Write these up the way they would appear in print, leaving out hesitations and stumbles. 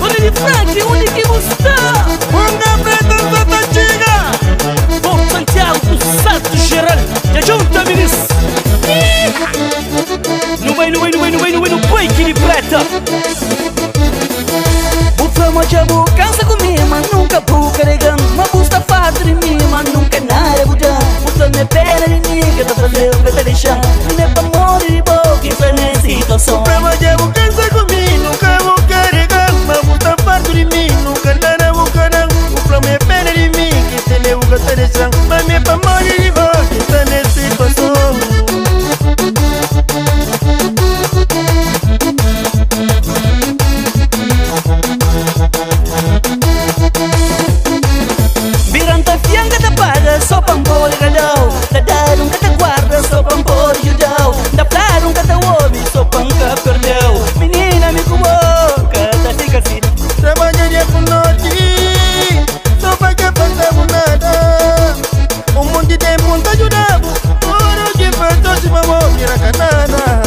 Olha de Frank, onde que você está? Manga preta, Santa Chica. Bom, Santiago, do Salto Geral. Já junta, ministro. Não vai, que de preta. O flama de abu cansa comigo, mas nunca vou carregando. Uma busta fácil de mim, mas nunca nada buja. Busta me pena de mim, que tá trazendo pra te deixar. E me pra morrer de boca, isso é nessa situação. Problema de abu cansa comigo, nunca vou carregar. Uma busta fácil de mim, nunca nada vou carregar. O flama me pena de mim, que te levo pra te deixar. Mas me pra morrer de boca, isso é nessa situação. Só pra pôr gadão, da dar cada guarda, só pra pôr judão, da plar cada homem, só pra perdeu. Menina me com boca, tá fica assim. Trabalha dia por noite, só pra que faltava nada. Um monte de tempo tá ajudando, por hoje faz doce, vamos virar canada.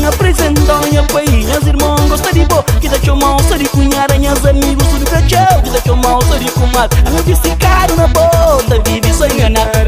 Apresentou minha pai, minhas irmãs gostam de boa. Que da teu mal, só de cunhada, minhas amigos tudo cachau. Que da teu mal, só de comadre, a meu vice caro na boa, vive só enganar.